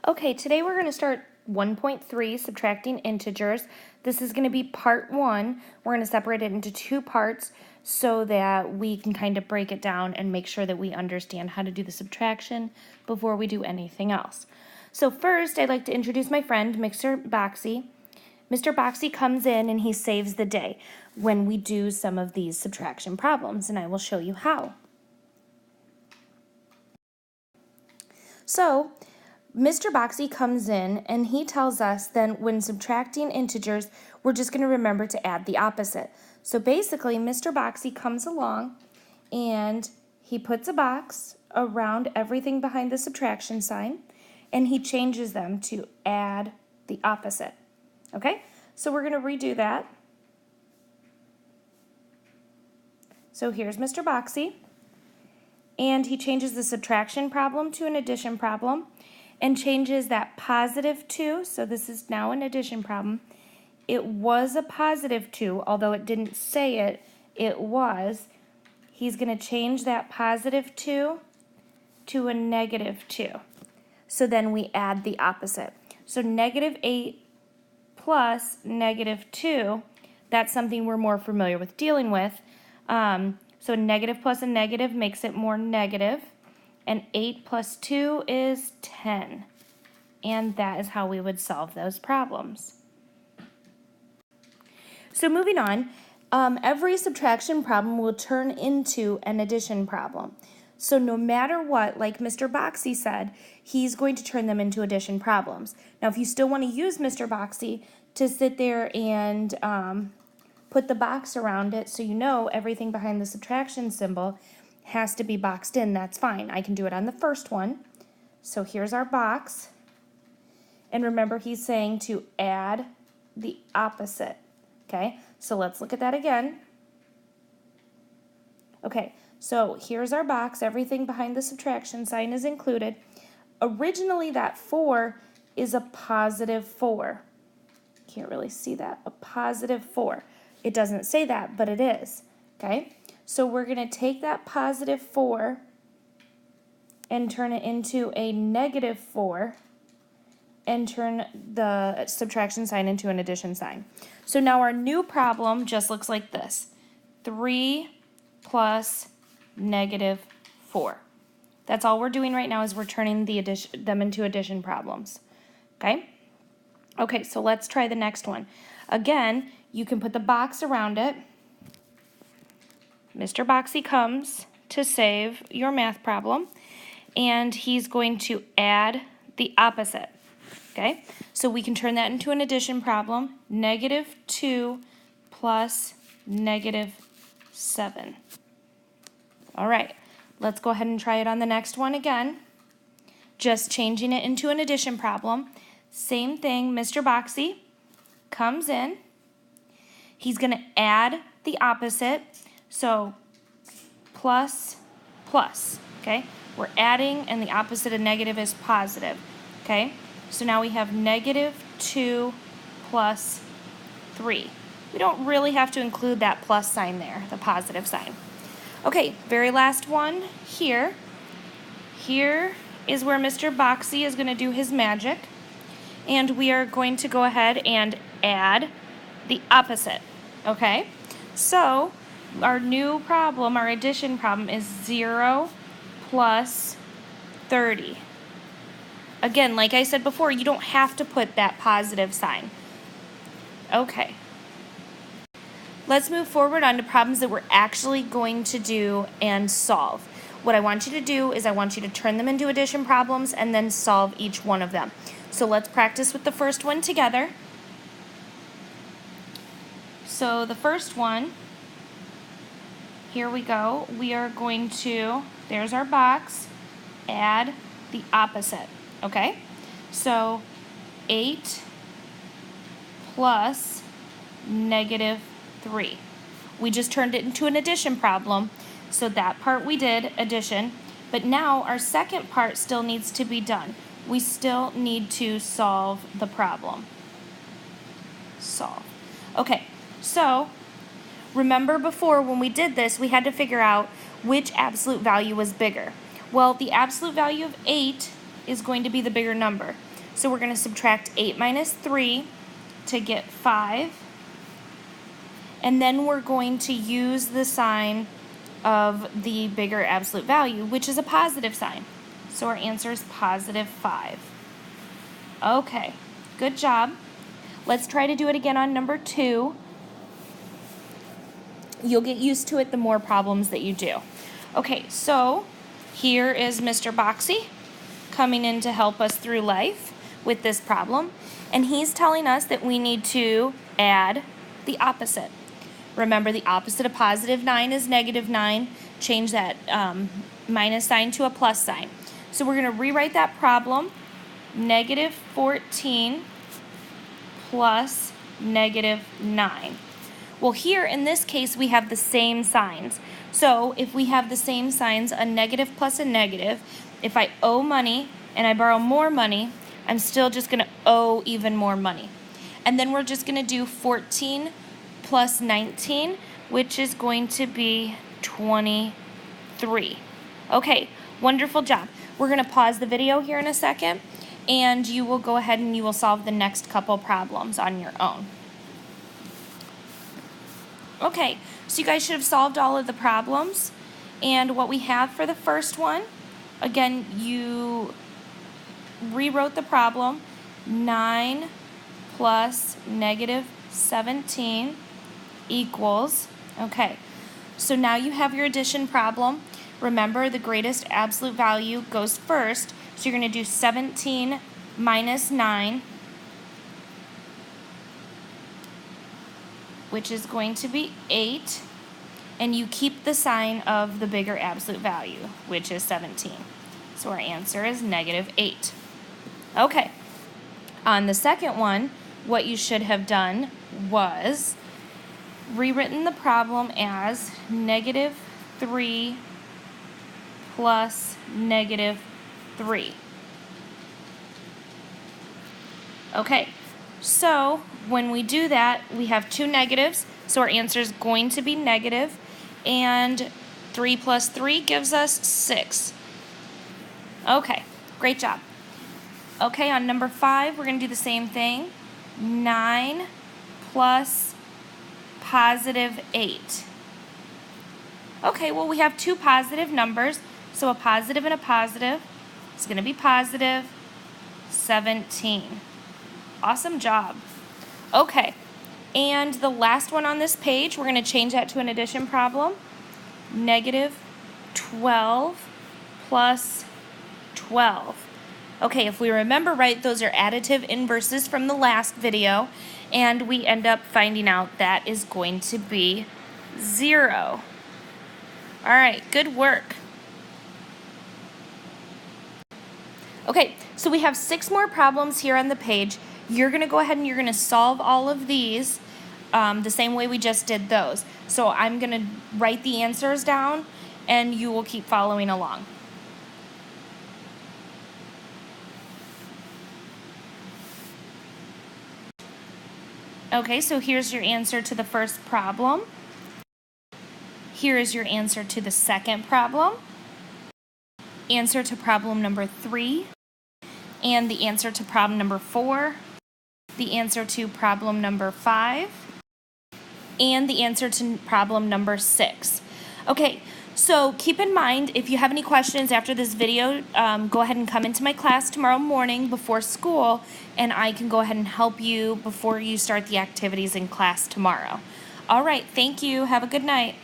Okay, today we're going to start 1.3, subtracting integers. This is going to be part 1. We're going to separate it into 2 parts so that we can kind of break it down and make sure that we understand how to do the subtraction before we do anything else. So first, I'd like to introduce my friend, Mr. Boxy. Mr. Boxy comes in and he saves the day when we do some of these subtraction problems, and I will show you how. So, Mr. Boxy comes in and he tells us then when subtracting integers, we're just going to remember to add the opposite. So basically, Mr. Boxy comes along and he puts a box around everything behind the subtraction sign and he changes them to add the opposite. Okay, so we're going to redo that. So here's Mr. Boxy, and he changes the subtraction problem to an addition problem and changes that positive 2, so this is now an addition problem. It was a positive 2, although it didn't say it, it was. He's going to change that positive 2 to a negative 2. So then we add the opposite. So negative 8 plus negative 2, that's something we're more familiar with dealing with. So a negative plus a negative makes it more negative. And 8 plus 2 is 10. And that is how we would solve those problems. So moving on, every subtraction problem will turn into an addition problem. So no matter what, like Mr. Boxy said, he's going to turn them into addition problems. Now if you still want to use Mr. Boxy to sit there and put the box around it so you know everything behind the subtraction symbol has to be boxed in, that's fine. I can do it on the first one. So here's our box. And remember, he's saying to add the opposite. Okay, so let's look at that again. Okay, so here's our box. Everything behind the subtraction sign is included. Originally, that 4 is a positive 4. Can't really see that. A positive 4. It doesn't say that, but it is. Okay? So we're going to take that positive 4 and turn it into a negative 4 and turn the subtraction sign into an addition sign. So now our new problem just looks like this. 3 plus negative 4. That's all we're doing right now is we're turning them into addition problems. Okay? Okay, so let's try the next one. Again, you can put the box around it. Mr. Boxy comes to save your math problem, and he's going to add the opposite. Okay, so we can turn that into an addition problem. Negative 2 plus negative 7. All right, let's go ahead and try it on the next one again. Just changing it into an addition problem. Same thing, Mr. Boxy comes in. He's going to add the opposite. So plus, plus, okay? We're adding, and the opposite of negative is positive, okay? So now we have negative 2 plus 3. We don't really have to include that plus sign there, the positive sign. Okay, very last one here. Here is where Mr. Boxy is going to do his magic, and we are going to go ahead and add the opposite, okay? So our new problem, our addition problem, is 0 plus 30. Again, like I said before, you don't have to put that positive sign. Okay. Let's move forward on to problems that we're actually going to do and solve. What I want you to do is I want you to turn them into addition problems and then solve each one of them. So let's practice with the first one together. So the first one, here we go. We are going to, there's our box, add the opposite, okay? So 8 plus negative 3. We just turned it into an addition problem, so that part we did, addition, but now our second part still needs to be done. We still need to solve the problem. Solve. Okay, so remember before when we did this, we had to figure out which absolute value was bigger. Well, the absolute value of 8 is going to be the bigger number. So we're going to subtract 8 minus 3 to get 5. And then we're going to use the sign of the bigger absolute value, which is a positive sign. So our answer is positive 5. Okay, good job. Let's try to do it again on number 2. You'll get used to it the more problems that you do. Okay, so here is Mr. Boxy coming in to help us through life with this problem. And he's telling us that we need to add the opposite. Remember, the opposite of positive 9 is negative 9. Change that minus sign to a plus sign. So we're going to rewrite that problem. Negative 14 plus negative 9. Well, here in this case, we have the same signs. So if we have the same signs, a negative plus a negative, if I owe money and I borrow more money, I'm still just going to owe even more money. And then we're just going to do 14 plus 19, which is going to be 23. Okay, wonderful job. We're going to pause the video here in a second, and you will go ahead and you will solve the next couple problems on your own. Okay, so you guys should have solved all of the problems. And what we have for the first one, again, you rewrote the problem. 9 plus negative 17 equals, okay, so now you have your addition problem. Remember, the greatest absolute value goes first, so you're going to do 17 minus 9, which is going to be 8, and you keep the sign of the bigger absolute value, which is 17. So our answer is negative 8. Okay, on the second one, what you should have done was rewritten the problem as negative 3 plus negative 3. Okay, so when we do that, we have two negatives, so our answer is going to be negative, and 3 plus 3 gives us 6. Okay, great job. Okay, on number 5, we're going to do the same thing. 9 plus positive 8. Okay, well, we have two positive numbers, so a positive and a positive is going to be positive 17. Awesome job. Okay, and the last one on this page, we're going to change that to an addition problem. Negative 12 plus 12. Okay, if we remember right, those are additive inverses from the last video, and we end up finding out that is going to be 0. All right, good work. Okay, so we have 6 more problems here on the page. You're going to go ahead and you're going to solve all of these the same way we just did those. So I'm going to write the answers down, and you will keep following along. Okay, so here's your answer to the first problem. Here is your answer to the second problem. Answer to problem number 3. And the answer to problem number 4. The answer to problem number 5. And the answer to problem number 6. Okay, so keep in mind, if you have any questions after this video, go ahead and come into my class tomorrow morning before school, and I can go ahead and help you before you start the activities in class tomorrow. All right, thank you. Have a good night.